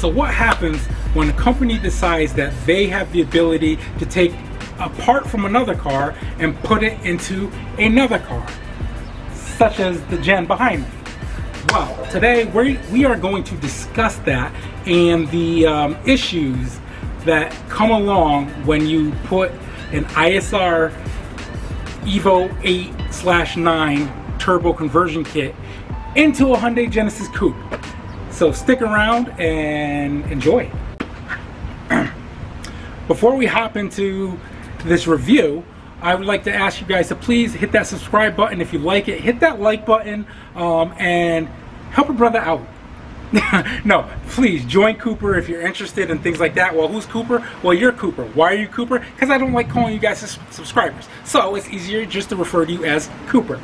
so what happens when a company decides that they have the ability to take a part from another car and put it into another car, such as the gen behind me? Well, today we are going to discuss that and the issues that come along when you put an ISR Evo 8/9 turbo conversion kit into a Hyundai Genesis Coupe. So stick around and enjoy. Before we hop into this review, I would like to ask you guys to please hit that subscribe button if you like it. Hit that like button and help a brother out. No, please join Cooper if you're interested in things like that. Well, who's Cooper? Well, you're Cooper. Why are you Cooper? Because I don't like calling you guys subscribers. So it's easier just to refer to you as Cooper.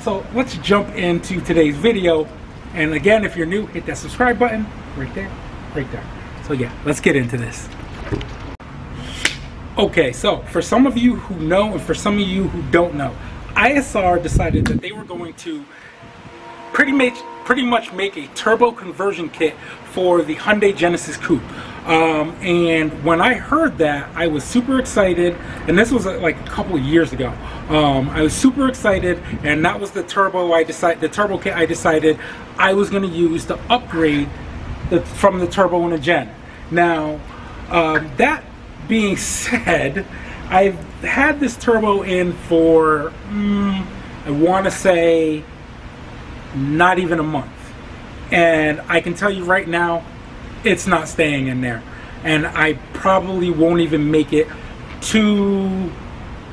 So let's jump into today's video. And again, if you're new, hit that subscribe button right there, right there. So yeah, let's get into this. Okay, so for some of you who know and for some of you who don't know, ISR decided that they were going to pretty much make a turbo conversion kit for the Hyundai Genesis Coupe. And when I heard that, I was super excited, and this was like a couple of years ago. I was super excited, and that was the turbo kit I decided I was going to use to upgrade from the turbo in a gen. Now, that being said, I've had this turbo in for I want to say not even a month, and I can tell you right now it's not staying in there, and I probably won't even make it to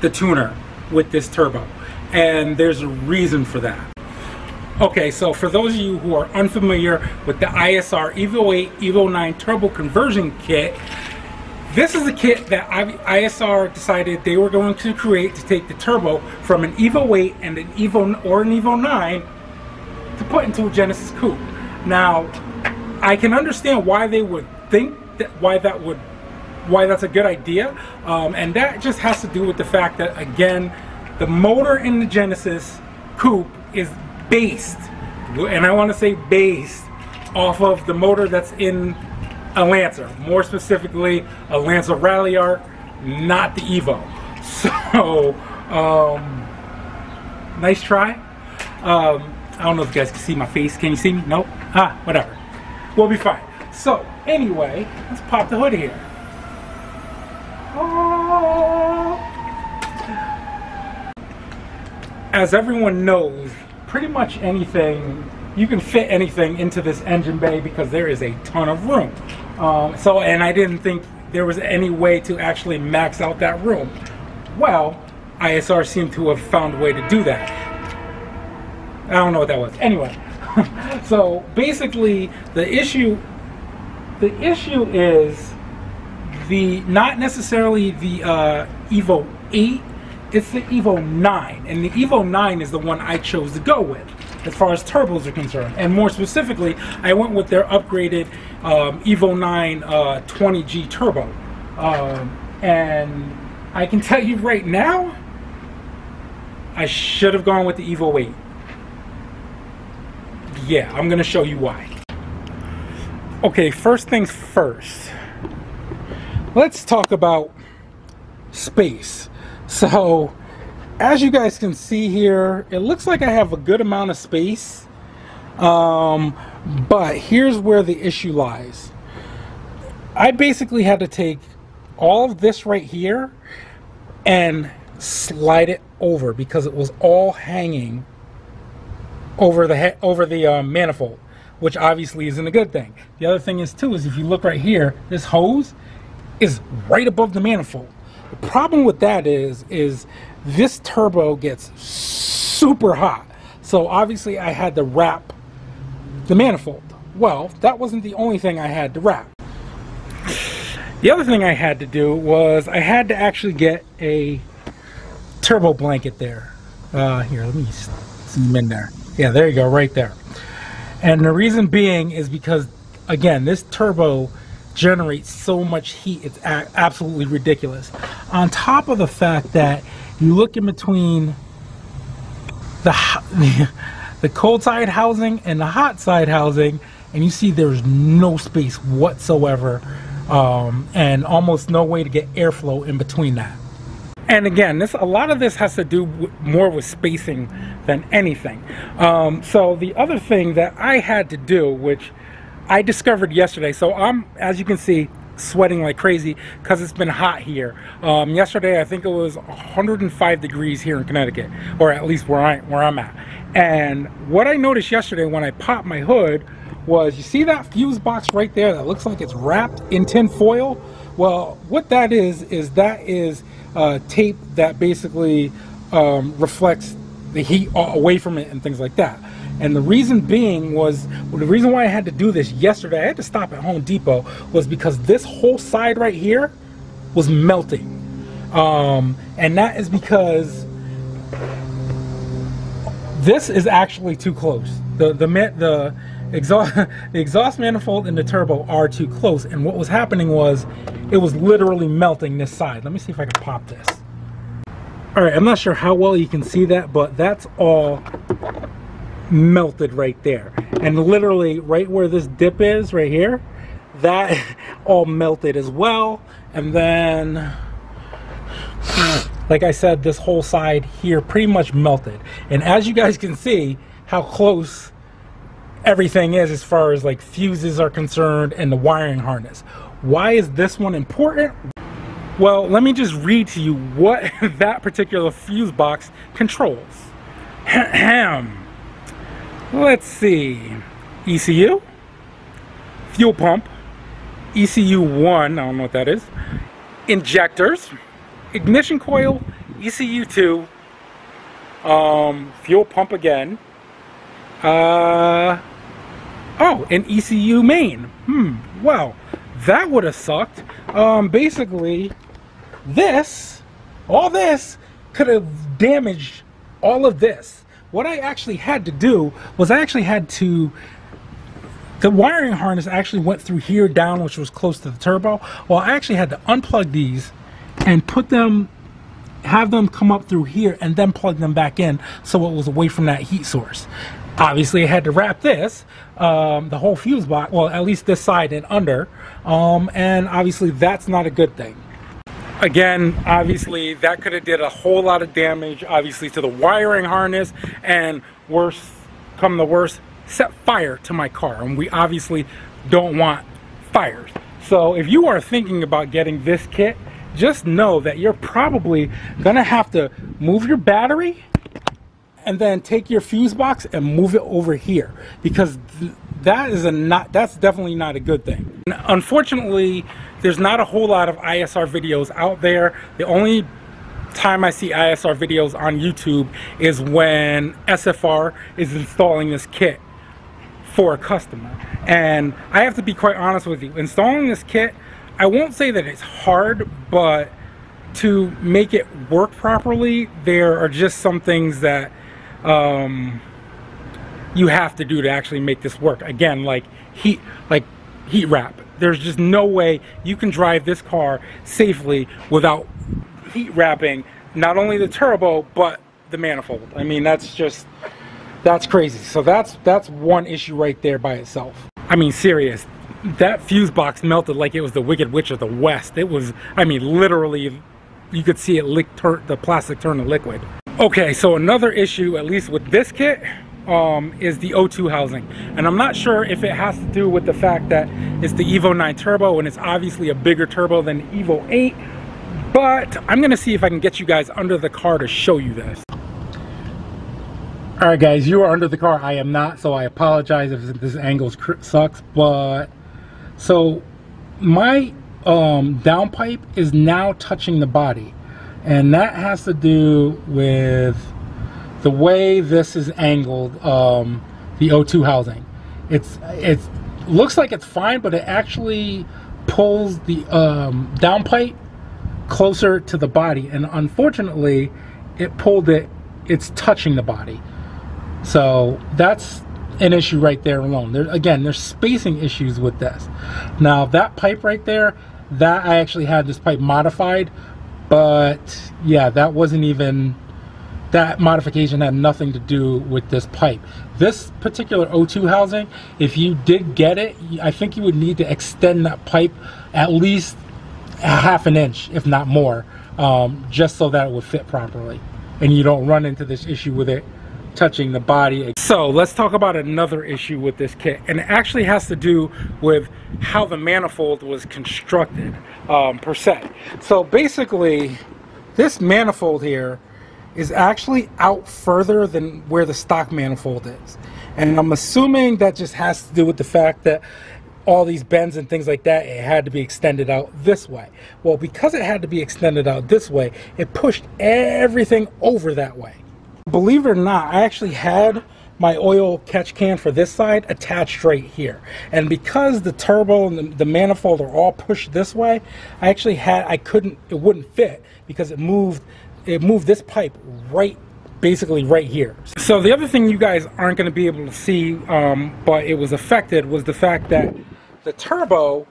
the tuner with this turbo, and there's a reason for that. Okay, so for those of you who are unfamiliar with the ISR Evo 8 Evo 9 turbo conversion kit, this is a kit that ISR decided they were going to create to take the turbo from an Evo 8 and an Evo 9 to put into a Genesis Coupe. Now, I can understand why they would think that, why that's a good idea, and that just has to do with the fact that, again, the motor in the Genesis Coupe is based, and I want to say based, off of the motor that's in a Lancer, more specifically a Lancer Rally Art, not the Evo. So, nice try. I don't know if you guys can see my face. Can you see me? Nope. Ah, whatever. We'll be fine. So, anyway, let's pop the hood here. Oh. As everyone knows, pretty much anything, you can fit anything into this engine bay because there is a ton of room. And I didn't think there was any way to actually max out that room. Well, ISR seemed to have found a way to do that. I don't know what that was. Anyway, so basically the issue is not necessarily the Evo 8, it's the Evo 9, and the Evo 9 is the one I chose to go with as far as turbos are concerned, and more specifically I went with their upgraded Evo 9 20G turbo, and I can tell you right now I should have gone with the Evo 8. Yeah, I'm gonna show you why. Okay, first things first, let's talk about space. So as you guys can see here, it looks like I have a good amount of space, but here's where the issue lies. I basically had to take all of this right here and slide it over because it was all hanging over the manifold, which obviously isn't a good thing. The other thing is too, is if you look right here, this hose is right above the manifold. The problem with that is this turbo gets super hot. So obviously I had to wrap the manifold. Well, that wasn't the only thing I had to wrap. The other thing I had to do was I had to actually get a turbo blanket there. Here, let me zoom in there. Yeah, there you go, right there. And the reason being is because, again, this turbo generates so much heat, it's absolutely ridiculous. On top of the fact that you look in between the cold side housing and the hot side housing, and you see there's no space whatsoever, and almost no way to get airflow in between that. And again, a lot of this has to do more with spacing than anything. So the other thing that I had to do, which I discovered yesterday, so I'm, as you can see, sweating like crazy because it's been hot here. Yesterday, I think it was 105 degrees here in Connecticut, or at least where I'm at. And what I noticed yesterday when I popped my hood was, you see that fuse box right there that looks like it's wrapped in tin foil? Well, what that is tape that basically reflects the heat away from it and things like that. And the reason being was, the reason why I had to do this yesterday, I had to stop at Home Depot, was because this whole side right here was melting. And that is because this is actually too close. The exhaust manifold and the turbo are too close, and what was happening was it was literally melting this side. Let me see if I can pop this. All right, I'm not sure how well you can see that, but that's all melted right there. And literally right where this dip is right here, that all melted as well. And then, like I said, this whole side here pretty much melted. And as you guys can see how close everything is as far as like fuses are concerned and the wiring harness. Why is this one important? Well, let me just read to you what that particular fuse box controls. Let's see. ECU, fuel pump, ECU 1, I don't know what that is, injectors, ignition coil, ECU 2, fuel pump again, oh, and ECU main. Well, that would have sucked. Basically, all this could have damaged all of this. What I actually had to do was the wiring harness actually went through here down, which was close to the turbo. Well, I actually had to unplug these and have them come up through here and then plug them back in so it was away from that heat source. Obviously, I had to wrap this, the whole fuse box, well, at least this side and under, and obviously that's not a good thing. Again, obviously that could have did a whole lot of damage, obviously, to the wiring harness, and worse come the worst, set fire to my car, and we obviously don't want fires. So if you are thinking about getting this kit, just know that you're probably gonna have to move your battery and then take your fuse box and move it over here, because that's definitely not a good thing. Unfortunately, there's not a whole lot of ISR videos out there. The only time I see ISR videos on YouTube is when SFR is installing this kit for a customer. And I have to be quite honest with you, installing this kit, I won't say that it's hard, but to make it work properly, there are just some things that you have to do to actually make this work. Again, like heat wrap. There's just no way you can drive this car safely without heat wrapping not only the turbo but the manifold. I mean, that's crazy. So that's one issue right there by itself. I mean, serious. That fuse box melted like it was the Wicked Witch of the West. It was, I mean, literally, you could see it the plastic turn to liquid. Okay, so another issue, at least with this kit, is the O2 housing. And I'm not sure if it has to do with the fact that it's the Evo 9 turbo and it's obviously a bigger turbo than the Evo 8, but I'm gonna see if I can get you guys under the car to show you this. All right, guys, you are under the car. I am not, so I apologize if this angle sucks, but so my downpipe is now touching the body, and that has to do with the way this is angled, the O2 housing. It looks like it's fine, but it actually pulls the downpipe closer to the body, and unfortunately it's touching the body. So that's an issue right there alone. There's spacing issues with this. Now that pipe right there, that I actually had this pipe modified, but yeah, that wasn't even that modification had nothing to do with this pipe. This particular O2 housing, if you did get it, I think you would need to extend that pipe at least a half an inch, if not more, just so that it would fit properly and you don't run into this issue with it touching the body. So let's talk about another issue with this kit, and it actually has to do with how the manifold was constructed per se. So basically, this manifold here is actually out further than where the stock manifold is, and I'm assuming that just has to do with the fact that all these bends and things like that, it had to be extended out this way. Well, because it had to be extended out this way, it pushed everything over that way. Believe it or not, I actually had my oil catch can for this side attached right here, and because the turbo and the manifold are all pushed this way, I actually had, it wouldn't fit because it moved this pipe right, basically right here. So the other thing you guys aren't going to be able to see, but it was affected, was the fact that the turbo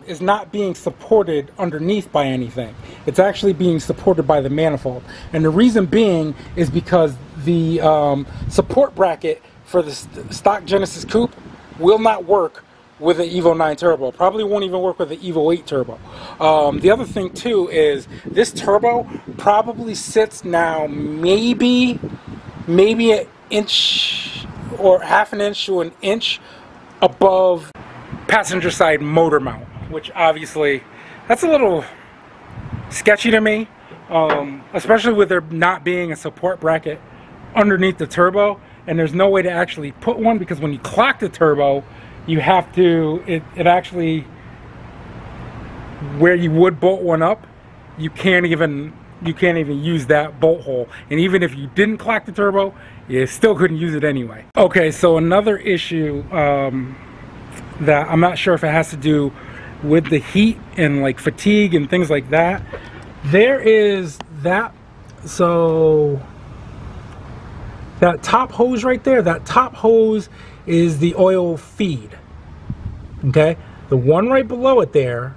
is not being supported underneath by anything. It's actually being supported by the manifold, and the reason being is because the support bracket for the stock Genesis Coupe will not work with the Evo 9 turbo. Probably won't even work with the Evo 8 turbo. The other thing too is this turbo probably sits now maybe an inch or half an inch to an inch above passenger side motor mount, which obviously that's a little sketchy to me, especially with there not being a support bracket underneath the turbo, and there's no way to actually put one, because when you clock the turbo, you have to, it actually, where you would bolt one up, you can't even use that bolt hole, and even if you didn't clock the turbo, you still couldn't use it anyway. Okay, so another issue that I'm not sure if it has to do with the heat and like fatigue and things like that. There is that, so that top hose right there, that top hose is the oil feed. Okay, the one right below it there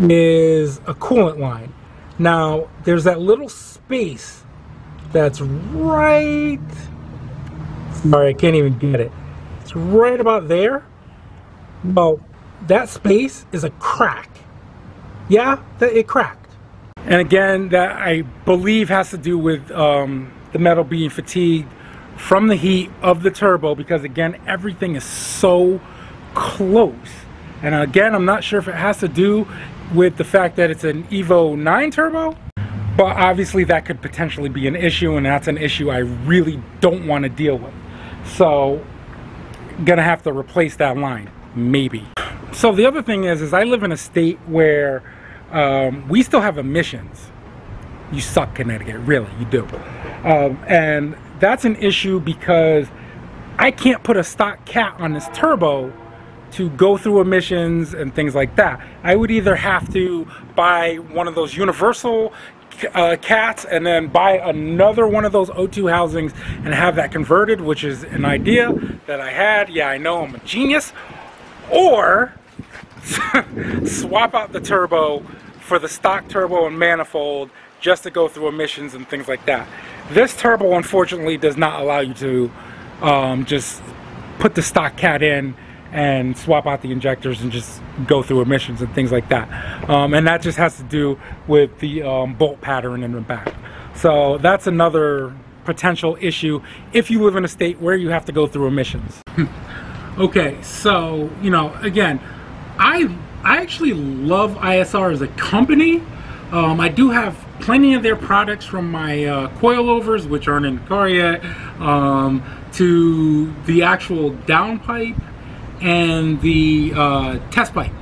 is a coolant line. Now there's that little space that's right, sorry, I can't even get it. It's right about there. Well, that space is a crack. Yeah, it cracked. And again, that I believe has to do with the metal being fatigued from the heat of the turbo, because again, everything is so close. And again, I'm not sure if it has to do with the fact that it's an Evo 9 turbo, but obviously that could potentially be an issue, and that's an issue I really don't want to deal with. So gonna have to replace that line, maybe. So the other thing is I live in a state where we still have emissions. You suck, Connecticut, really, you do. And that's an issue because I can't put a stock cat on this turbo to go through emissions and things like that. I would either have to buy one of those universal cats and then buy another one of those O2 housings and have that converted, which is an idea that I had. Yeah, I know, I'm a genius. Or swap out the turbo for the stock turbo and manifold just to go through emissions and things like that. This turbo unfortunately does not allow you to just put the stock cat in and swap out the injectors and just go through emissions and things like that. And that just has to do with the bolt pattern in the back. So that's another potential issue if you live in a state where you have to go through emissions. Okay, so, you know, again, I actually love ISR as a company. I do have plenty of their products, from my coilovers, which aren't in the car yet, to the actual downpipe and the test pipe.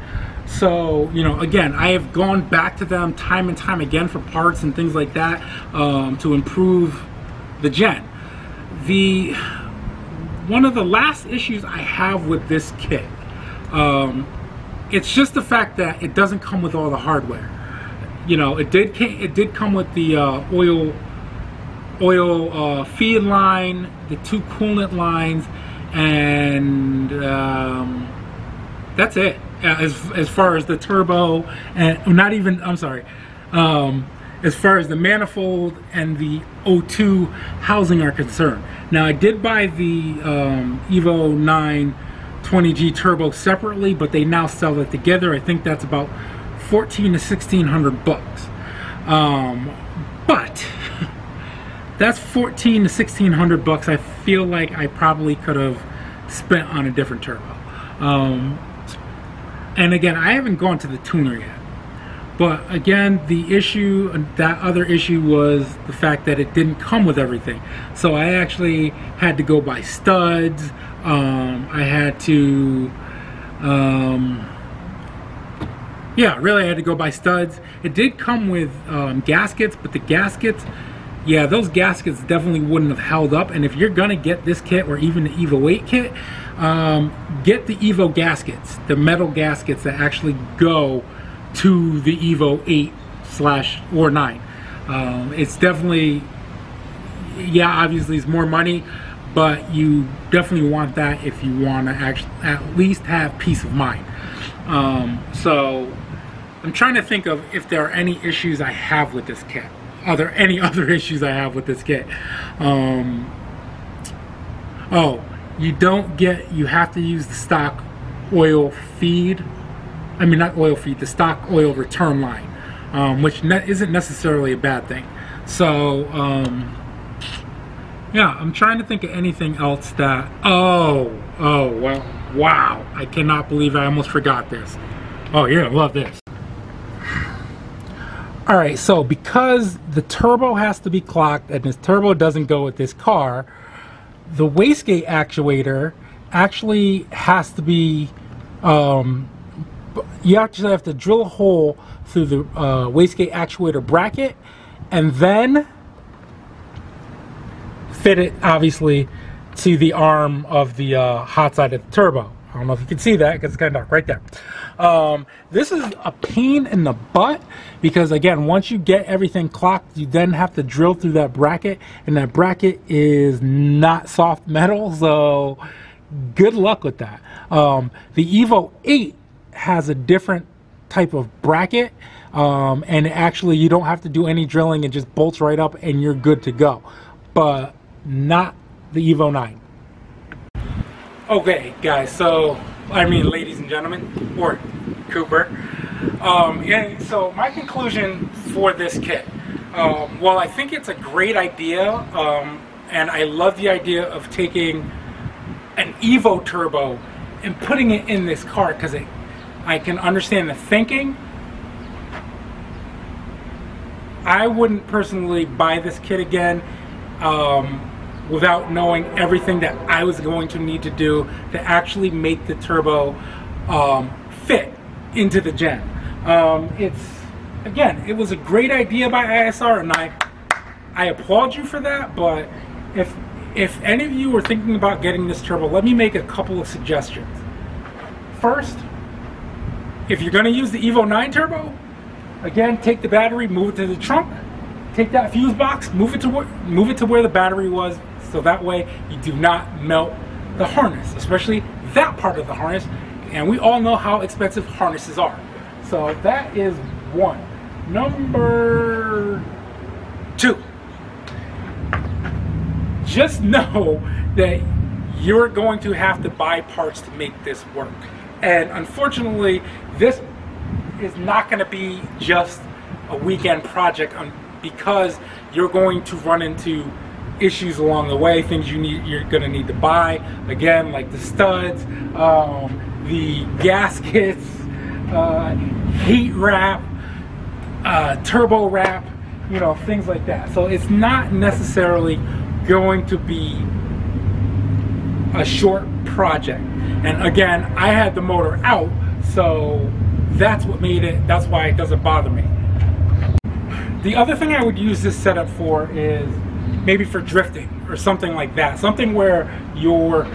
So, you know, again, I have gone back to them time and time again for parts and things like that to improve the gen. One of the last issues I have with this kit, it's just the fact that it doesn't come with all the hardware. You know, it did come with the oil feed line, the 2 coolant lines, and that's it as far as the turbo, and not even, I'm sorry, as far as the manifold and the O2 housing are concerned. Now, I did buy the Evo 9 20G turbo separately, but they now sell it together. I think that's about $1,400 to $1,600. But that's $1,400 to $1,600 I feel like I probably could have spent on a different turbo. And again, I haven't gone to the tuner yet. But again, the issue, that other issue was the fact that it didn't come with everything. So I actually had to go buy studs. I had to, yeah, really I had to go buy studs. It did come with gaskets, but the gaskets, yeah, those gaskets definitely wouldn't have held up. And if you're gonna get this kit or even the Evo 8 kit, get the Evo gaskets, the metal gaskets that actually go to the Evo 8 or 9. It's definitely, yeah, obviously it's more money, but you definitely want that if you want to actually at least have peace of mind. So I'm trying to think of if there are any issues I have with this kit. Are there any other issues I have with this kit? Oh, you have to use the stock oil feed. I mean, not oil feed, the stock oil return line, which isn't necessarily a bad thing. So, yeah, I'm trying to think of anything else that, well, wow, I cannot believe I almost forgot this. Oh, you're gonna love this. All right, so because the turbo has to be clocked and this turbo doesn't go with this car, the wastegate actuator actually has to be, you actually have to drill a hole through the wastegate actuator bracket and then fit it, obviously, to the arm of the hot side of the turbo. I don't know if you can see that because it's kind of dark right there. This is a pain in the butt because, again, once you get everything clocked, you then have to drill through that bracket, and that bracket is not soft metal, so good luck with that. The Evo 8 has a different type of bracket, and actually you don't have to do any drilling. It just bolts right up and you're good to go, but not the Evo 9. Okay, guys, so, I mean, ladies and gentlemen, or Cooper, and so my conclusion for this kit, well, I think it's a great idea, and I love the idea of taking an Evo turbo and putting it in this car, because I can understand the thinking. I wouldn't personally buy this kit again without knowing everything that I was going to need to do to actually make the turbo fit into the gen. Again, it was a great idea by ISR, and I applaud you for that, but if any of you are thinking about getting this turbo, let me make a couple of suggestions. First, if you're going to use the Evo 9 turbo, again, take the battery, move it to the trunk, take that fuse box, move it to where the battery was, so that way you do not melt the harness, especially that part of the harness, and we all know how expensive harnesses are. So that is one. Number two, just know that you're going to have to buy parts to make this work. And unfortunately, this is not going to be just a weekend project because you're going to run into issues along the way, things you're going to need to buy, again, like the studs, the gaskets, heat wrap, turbo wrap, you know, things like that. So it's not necessarily going to be a short project. And again, I had the motor out, so that's what made it, that's why it doesn't bother me. The other thing I would use this setup for is maybe for drifting or something like that. Something where you're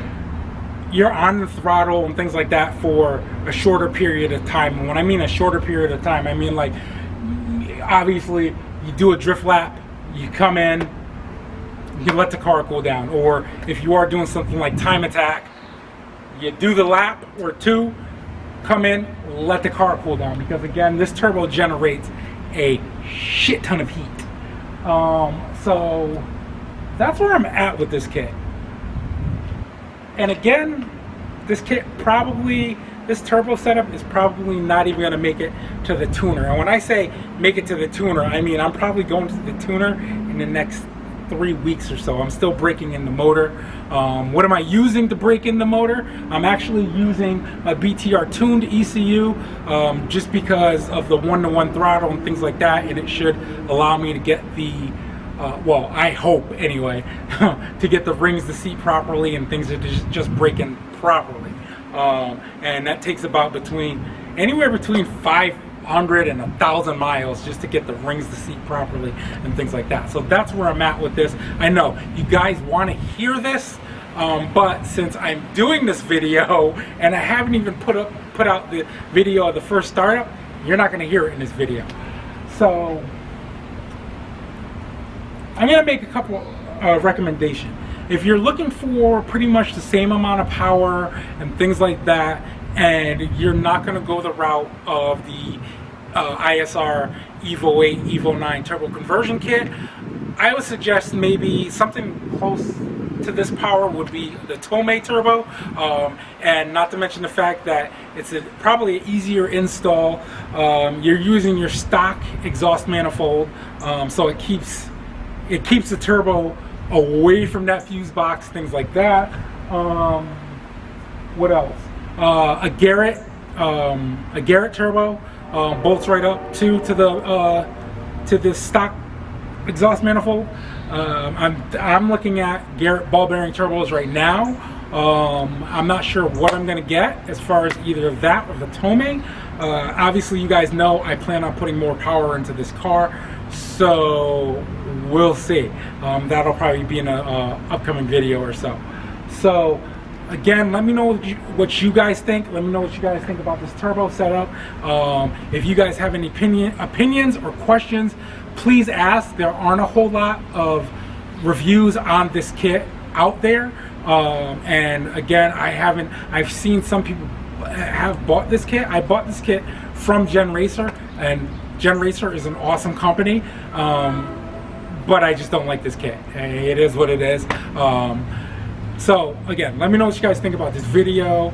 on the throttle and things like that for a shorter period of time. And when I mean a shorter period of time, I mean, like, obviously you do a drift lap, you come in, you let the car cool down. Or if you are doing something like time attack, you do the lap or two, come in, let the car cool down, because again, this turbo generates a shit ton of heat. So that's where I'm at with this kit. And again, this kit probably, this turbo setup is probably not even going to make it to the tuner. And when I say make it to the tuner, I mean I'm probably going to the tuner in the next 3 weeks or so. I'm still breaking in the motor. What am I using to break in the motor? I'm actually using a BTR tuned ECU just because of the 1-to-1 throttle and things like that, and it should allow me to get the well, I hope anyway, to get the rings to seat properly and things to just break in properly. And that takes about anywhere between 500 and 1,000 miles just to get the rings to seat properly and things like that. So that's where I'm at with this. I know you guys want to hear this, but since I'm doing this video and I haven't even put out the video of the first startup, you're not going to hear it in this video. So I'm going to make a couple recommendations. If you're looking for pretty much the same amount of power and things like that, and you're not going to go the route of the ISR Evo 8, Evo 9 turbo conversion kit, I would suggest maybe something close to this power would be the Coupe turbo, and not to mention the fact that it's probably an easier install. You're using your stock exhaust manifold, so it keeps the turbo away from that fuse box, things like that. What else? A Garrett turbo bolts right up to the stock exhaust manifold. I'm looking at Garrett ball bearing turbos right now. I'm not sure what I'm going to get as far as either that or the Coupe. Obviously, you guys know I plan on putting more power into this car, so we'll see. That'll probably be in an upcoming video or so. So again, let me know what you guys think. Let me know what you guys think about this turbo setup. If you guys have any opinions or questions, please ask. There aren't a whole lot of reviews on this kit out there. And again, I've seen some people have bought this kit. I bought this kit from Gen Racer, and Gen Racer is an awesome company. But I just don't like this kit. It is what it is. So again, let me know what you guys think about this video.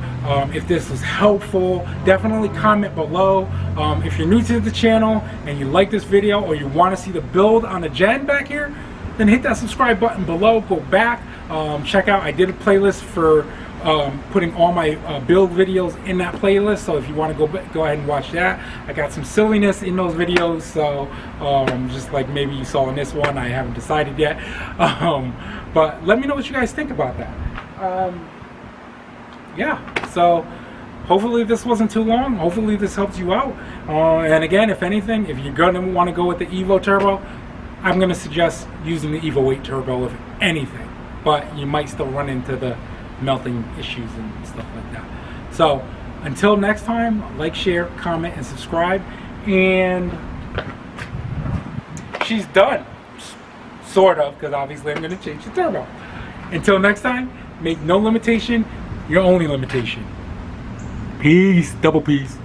If this was helpful, definitely comment below. If you're new to the channel and you like this video, or you want to see the build on the Gen back here, then hit that subscribe button below. Go back, check out, I did a playlist for putting all my build videos in that playlist, so if you want to go ahead and watch that. I got some silliness in those videos, so just like maybe you saw in this one. I haven't decided yet, but let me know what you guys think about that. Yeah, so hopefully this wasn't too long. Hopefully this helps you out, and again, if anything, if you're gonna want to go with the Evo turbo, I'm gonna suggest using the Evo 8 turbo if anything, but you might still run into the melting issues and stuff like that. So until next time, like, share, comment, and subscribe. And she's done, sort of, because obviously I'm going to change the turbo. Until next time, make no limitation your only limitation. Peace, double peace.